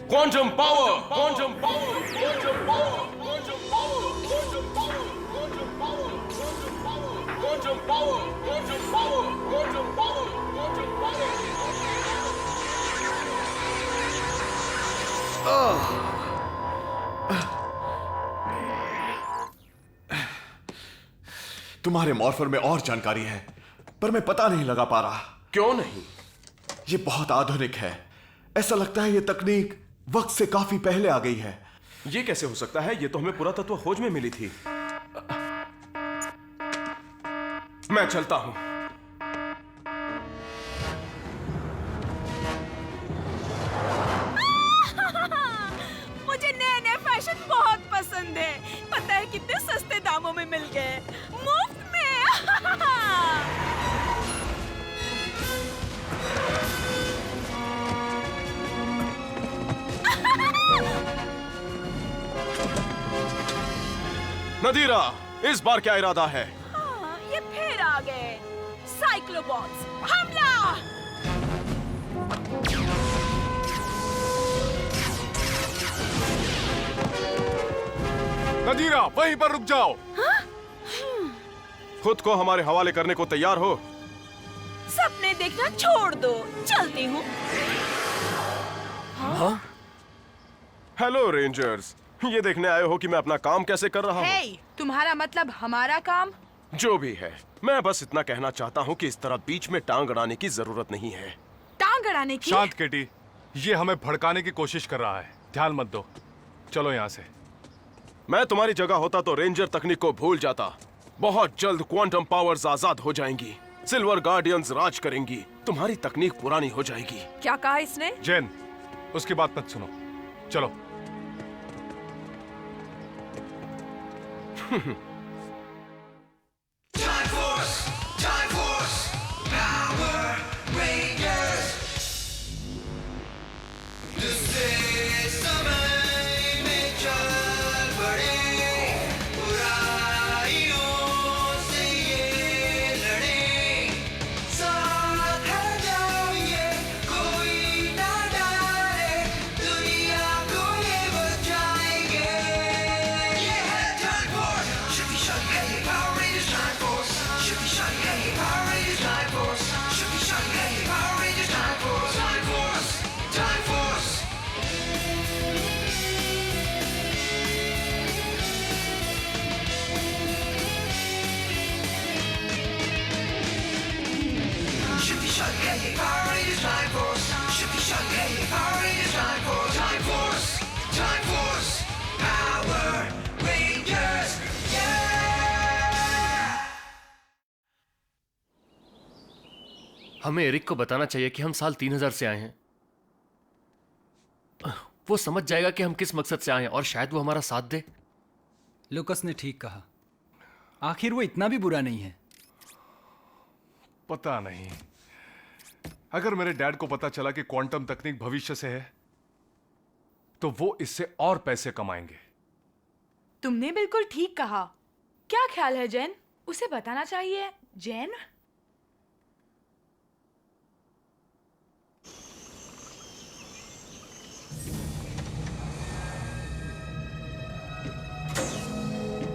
Quantum power, quantum power, quantum power, quantum power, quantum power, quantum power, quantum power, quantum power, quantum power, quantum power. तुम्हारे morpher में और जानकारी है, पर मैं पता नहीं लगा पा रहा। क्यों नहीं? ये बहुत आधुनिक है। ऐसा लगता है ये तकनीक वक्त से काफी पहले आ गई है। ये कैसे हो सकता है? ये तो हमें पुरातत्व खोज में मिली थी। मैं चलता हूं। मुझे नए नए फैशन बहुत पसंद है। पता है कितने सस्ते दामों में मिल गए, मुफ्त में। नदीरा, इस बार क्या इरादा है? हाँ, ये फिर आ गए साइक्लोबॉट्स। हमला! नदीरा, वहीं पर रुक जाओ। खुद को हमारे हवाले करने को तैयार हो? सपने देखना छोड़ दो, चलती हूँ। हेलो रेंजर्स, ये देखने आए हो कि मैं अपना काम कैसे कर रहा हूँ? हे, तुम्हारा मतलब हमारा काम? जो भी है, मैं बस इतना कहना चाहता हूँ कि इस तरह बीच में टांग अड़ाने की जरूरत नहीं है। टांग अड़ाने की? शांत केटी, ये हमें भड़काने की कोशिश कर रहा है। ध्यान मत दो, चलो यहाँ से। मैं तुम्हारी जगह होता तो रेंजर तकनीक को भूल जाता। बहुत जल्द क्वांटम पावर्स आजाद हो जाएंगी, सिल्वर गार्डियंस राज करेंगी, तुम्हारी तकनीक पुरानी हो जाएगी। क्या कहा इसने? जैन, उसकी बात मत सुनो, चलो। हमें एरिक को बताना चाहिए कि हम साल 3000 से आए हैं। वो समझ जाएगा कि हम किस मकसद से आए हैं और शायद वो हमारा साथ दे। लुकस ने ठीक कहा, आखिर वो इतना भी बुरा नहीं है। पता नहीं, अगर मेरे डैड को पता चला कि क्वांटम तकनीक भविष्य से है तो वो इससे और पैसे कमाएंगे। तुमने बिल्कुल ठीक कहा। क्या ख्याल है जैन? उसे बताना चाहिए। जैन?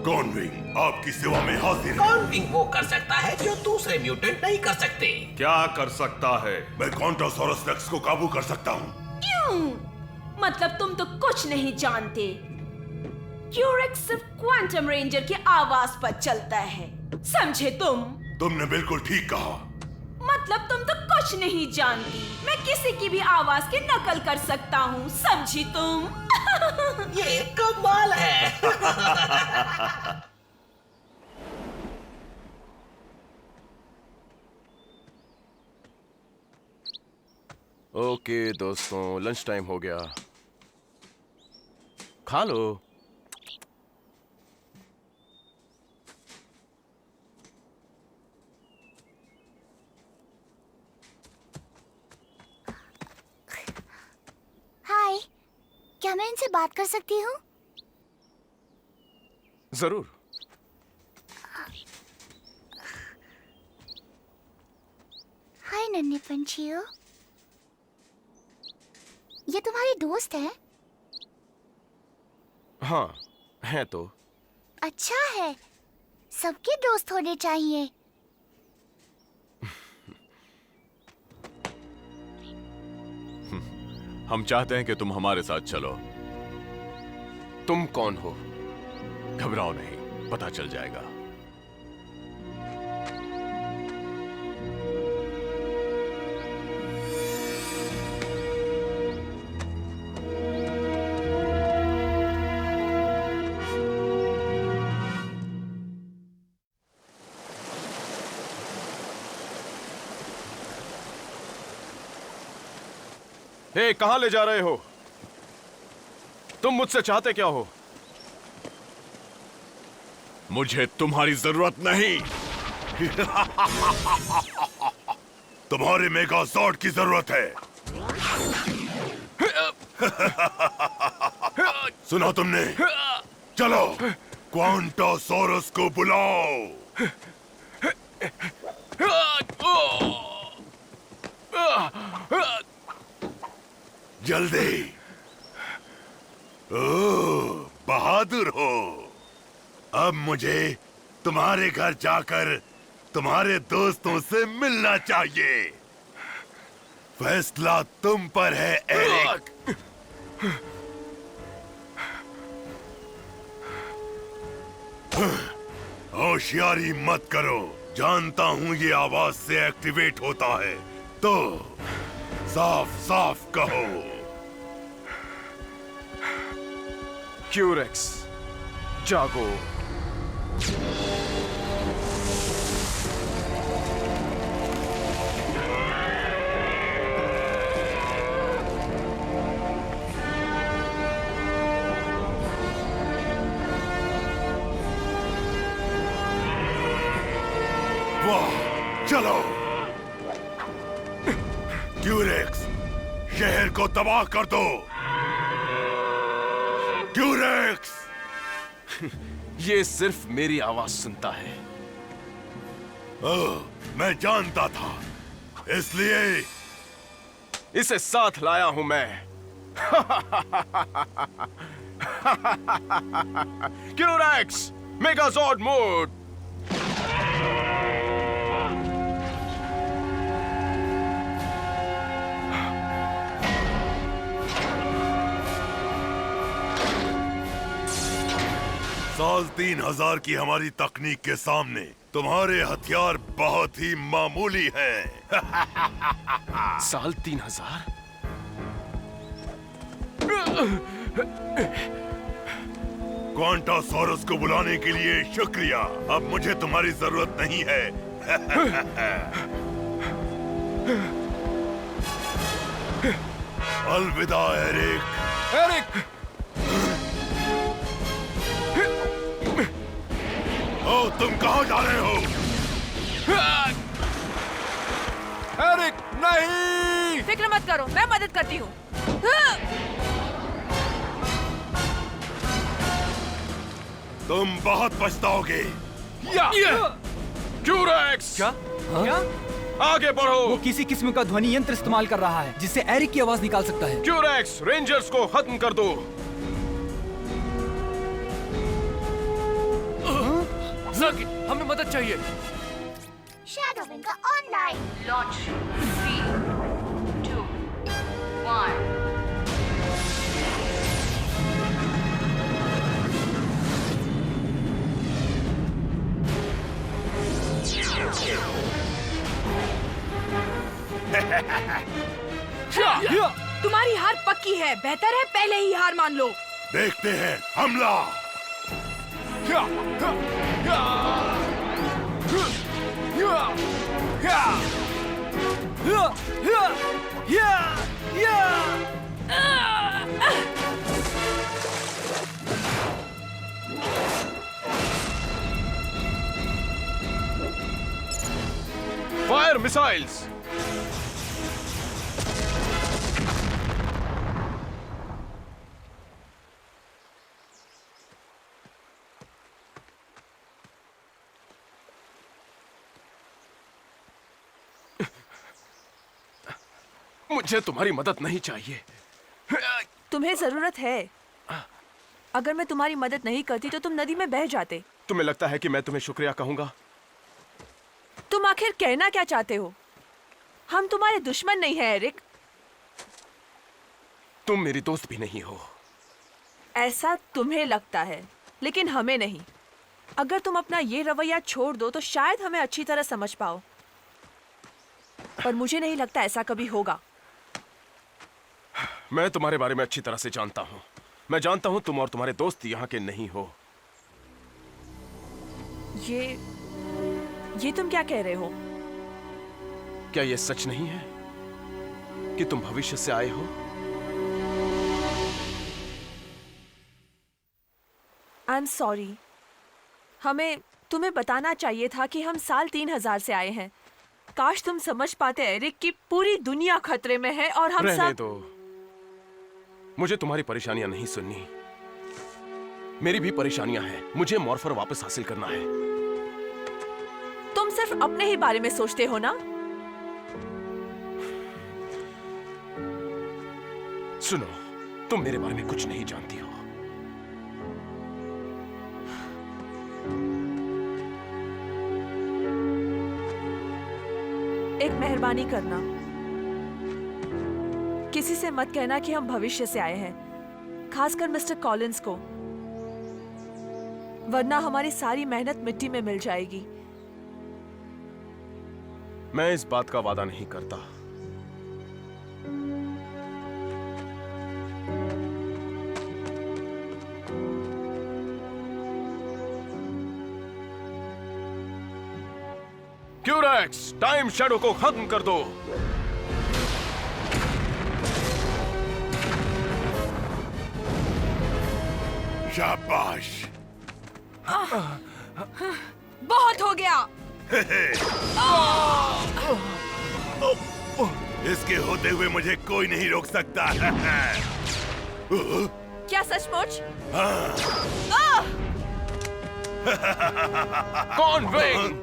कॉनविंग आपकी सेवा में हाजिर है। कॉनविंग वो कर सकता है जो दूसरे म्यूटेंट नहीं कर सकते। क्या कर सकता है? मैं कॉन्टोसॉरस रेक्स को काबू कर सकता हूँ। क्यों? मतलब तुम तो कुछ नहीं जानते। क्यूरेक्स सिर्फ क्वांटम रेंजर की आवाज पर चलता है, समझे तुम? तुमने बिल्कुल ठीक कहा। मतलब तुम तो कुछ नहीं जानती। मैं किसी की भी आवाज की नकल कर सकता हूँ, समझी तुम? ये कमाल है। ओके दोस्तों, लंच टाइम हो गया, खा लो। हाय, क्या मैं इनसे बात कर सकती हूँ? जरूर। हाय नन्हे पंछियों, ये तुम्हारी दोस्त है? हाँ, है तो। अच्छा है, सबके दोस्त होने चाहिए। हम चाहते हैं कि तुम हमारे साथ चलो। तुम कौन हो? घबराओ नहीं, पता चल जाएगा। हे, कहां ले जा रहे हो? तुम मुझसे चाहते क्या हो? मुझे तुम्हारी जरूरत नहीं। तुम्हारे मेगाजॉर्ड की जरूरत है। सुना तुमने? चलो क्वांटासोरस को बुलाओ। जल्दी। ओह, बहादुर हो। अब मुझे तुम्हारे घर जाकर तुम्हारे दोस्तों से मिलना चाहिए। फैसला तुम पर है, एरिक। होशियारी मत करो। जानता हूं ये आवाज से एक्टिवेट होता है, तो साफ साफ कहो। क्यूरेक्स, जागो। वाह, चलो। क्यूरेक्स, शहर को तबाह कर दो। क्यूरेक्स! ये सिर्फ मेरी आवाज सुनता है। ओह, मैं जानता था, इसलिए इसे साथ लाया हूं मैं। क्यूरेक्स, मेगाजॉर्ड मोड। साल 3000 की हमारी तकनीक के सामने तुम्हारे हथियार बहुत ही मामूली हैं। साल 3000? क्वांटासोरस को बुलाने के लिए शुक्रिया। अब मुझे तुम्हारी जरूरत नहीं है। अलविदा एरिक। एरिक! ओ, तुम कहां जा रहे हो? एरिक, नहीं! फिक्र मत करो, मैं मदद करती हूँ। तुम बहुत पछताओगे। क्यूरेक्स! क्या? क्या? आगे बढ़ो। वो किसी किस्म का ध्वनि यंत्र इस्तेमाल कर रहा है जिससे एरिक की आवाज निकाल सकता है। क्यूरेक्स, रेंजर्स को खत्म कर दो। ज़क, हमें मदद चाहिए। Shadow wing online. लॉन्च 3, 2, 1। तुम्हारी हार पक्की है। बेहतर है पहले ही हार मान लो। देखते हैं, हमला। Fire missiles. मुझे तुम्हारी मदद नहीं चाहिए। तुम्हें जरूरत है। अगर मैं तुम्हारी मदद नहीं करती तो तुम नदी में बह जाते। तुम्हें लगता है कि मैं तुम्हें शुक्रिया कहूंगा? तुम आखिर कहना क्या चाहते हो? हम तुम्हारे दुश्मन नहीं हैं एरिक। तुम मेरी दोस्त भी नहीं हो। ऐसा तुम्हें लगता है, लेकिन हमें नहीं। अगर तुम अपना ये रवैया छोड़ दो तो शायद हमें अच्छी तरह समझ पाओ, पर मुझे नहीं लगता ऐसा कभी होगा। मैं तुम्हारे बारे में अच्छी तरह से जानता हूं। मैं जानता हूं तुम और तुम्हारे दोस्त यहाँ के नहीं हो। ये तुम क्या कह रहे हो? क्या ये सच नहीं है कि तुम भविष्य से आए हो? I am sorry. हमें तुम्हें बताना चाहिए था कि हम साल 3000 से आए हैं। काश तुम समझ पाते एरिक कि पूरी दुनिया खतरे में है और हम रहने सब। दो, मुझे तुम्हारी परेशानियां नहीं सुननी। मेरी भी परेशानियां हैं। मुझे मॉर्फर वापस हासिल करना है। तुम सिर्फ अपने ही बारे में सोचते हो ना? सुनो, तुम मेरे बारे में कुछ नहीं जानती हो। एक मेहरबानी करना, किसी से मत कहना कि हम भविष्य से आए हैं, खासकर मिस्टर कॉलिंस को, वरना हमारी सारी मेहनत मिट्टी में मिल जाएगी। मैं इस बात का वादा नहीं करता। क्यूरेक्स, टाइम शैडो को खत्म कर दो। शाबाश। बहुत हो गया। इसके होते हुए मुझे कोई नहीं रोक सकता। क्या सचमुच? कॉन्विंग!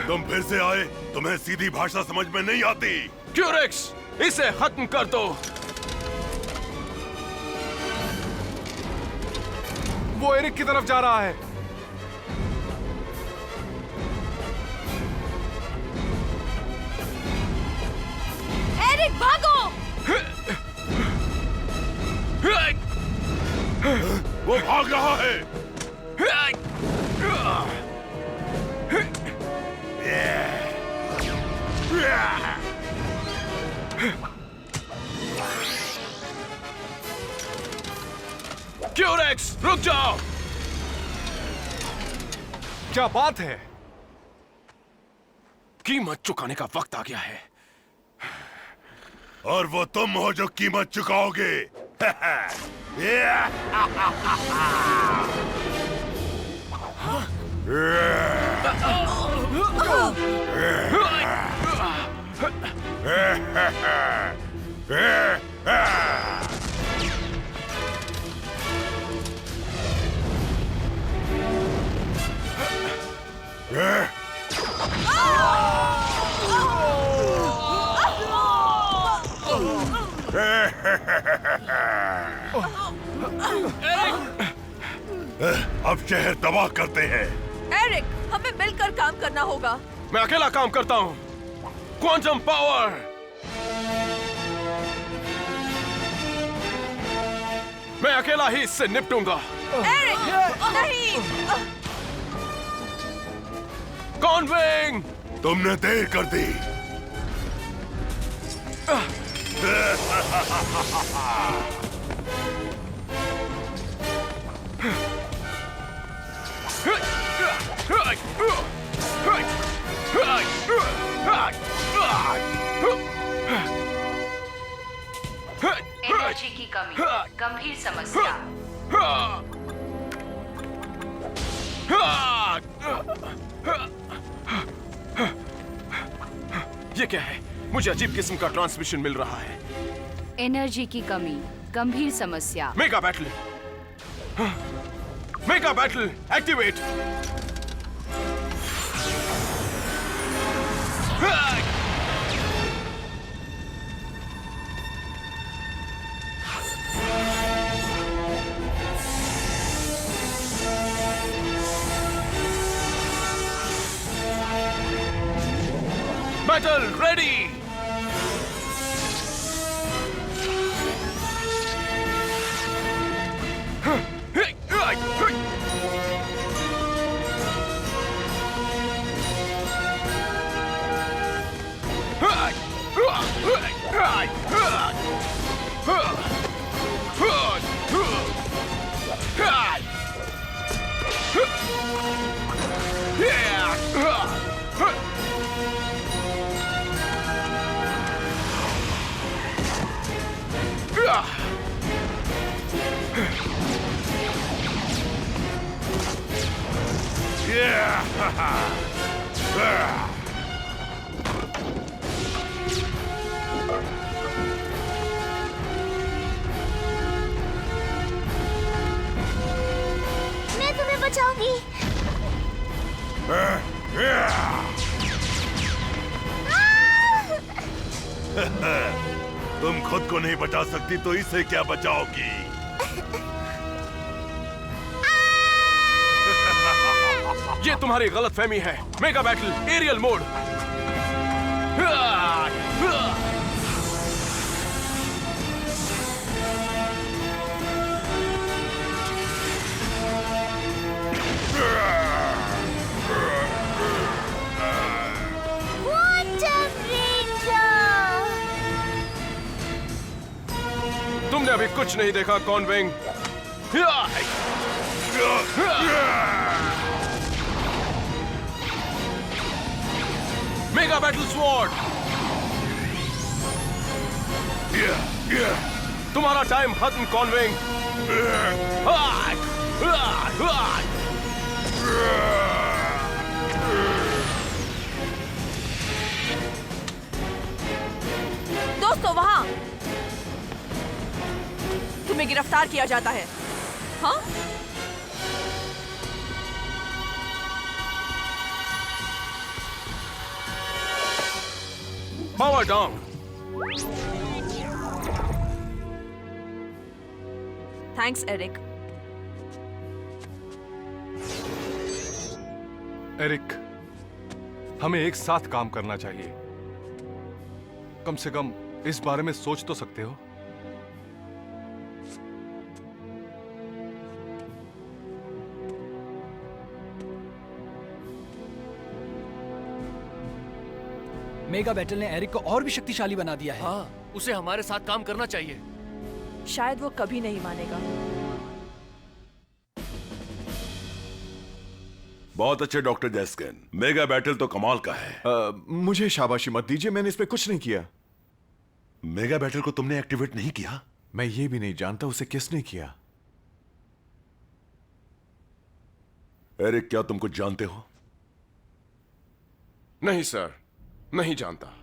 तुम फिर से आए? तुम्हें सीधी भाषा समझ में नहीं आती? क्यूरेक्स, इसे खत्म कर दो। वो एरिक की तरफ जा रहा है। एरिक भागो! वो भाग रहा है। क्यूरेक्स, रुक जाओ। क्या बात है? कीमत चुकाने का वक्त आ गया है। और वो तुम हो जो कीमत चुकाओगे। अब शहर तबाह करते हैं। एरिक, हमें मिलकर काम करना होगा। मैं अकेला काम करता हूं। Quantum power! मैं अकेला ही इससे निपटूंगा। एरिक, नहीं! कॉन्विंग! तुमने देर कर दी। एनर्जी की कमी गंभीर समस्या। ये क्या है? मुझे अजीब किस्म का ट्रांसमिशन मिल रहा है। एनर्जी की कमी गंभीर समस्या। Mega battle! Mega battle activate! Battle ready. मैं तुम्हें बचाऊंगी। तुम खुद को नहीं बचा सकती तो इसे क्या बचाओगी? ये तुम्हारी गलतफहमी है। Mega battle aerial mode. Quantum ranger. तुमने अभी कुछ नहीं देखा कॉनविंग। Mega battle sword. तुम्हारा टाइम खत्म कॉनविंग। दोस्तों वहां तुम्हें गिरफ्तार किया जाता है। हाँ? Power down. Thanks Eric. Eric, हमें एक साथ काम करना चाहिए। कम से कम इस बारे में सोच तो सकते हो। मेगा बैटल ने एरिक को और भी शक्तिशाली बना दिया है। हाँ, उसे हमारे साथ काम करना चाहिए। शायद वो कभी नहीं मानेगा। बहुत अच्छे डॉक्टर जैस्किन। मेगा बैटल तो कमाल का है। मुझे शाबाशी मत दीजिए, मैंने इसमें कुछ नहीं किया। मेगा बैटल को तुमने एक्टिवेट नहीं किया? मैं ये भी नहीं जानता उसे किसने किया। एरिक, क्या तुम कुछ जानते हो? नहीं सर, नहीं जानता।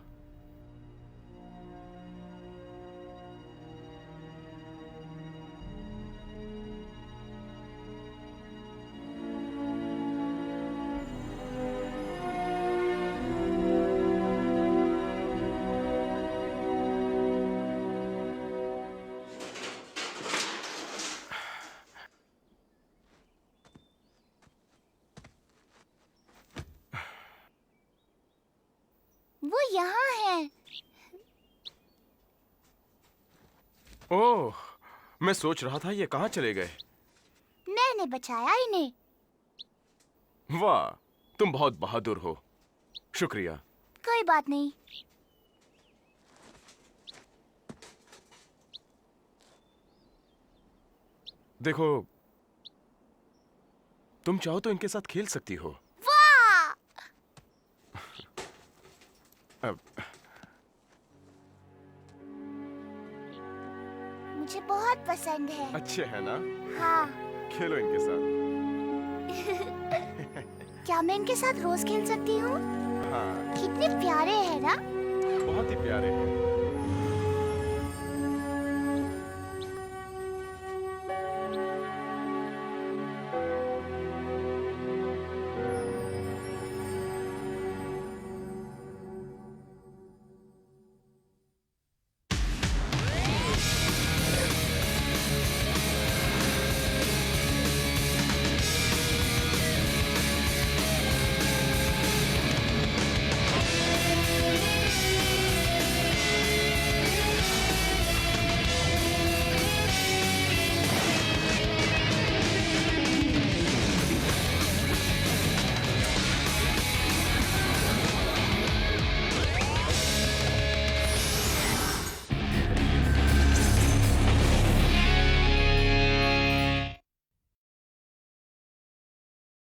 वो यहाँ है। ओह, मैं सोच रहा था ये कहाँ चले गए। मैंने बचाया इन्हें। वाह, तुम बहुत बहादुर हो। शुक्रिया। कोई बात नहीं। देखो, तुम चाहो तो इनके साथ खेल सकती हो। वाह! अब मुझे बहुत पसंद है। अच्छे हैं ना? हाँ। खेलो इनके साथ। क्या मैं इनके साथ रोज खेल सकती हूँ? हाँ, कितने प्यारे हैं ना? बहुत ही प्यारे हैं।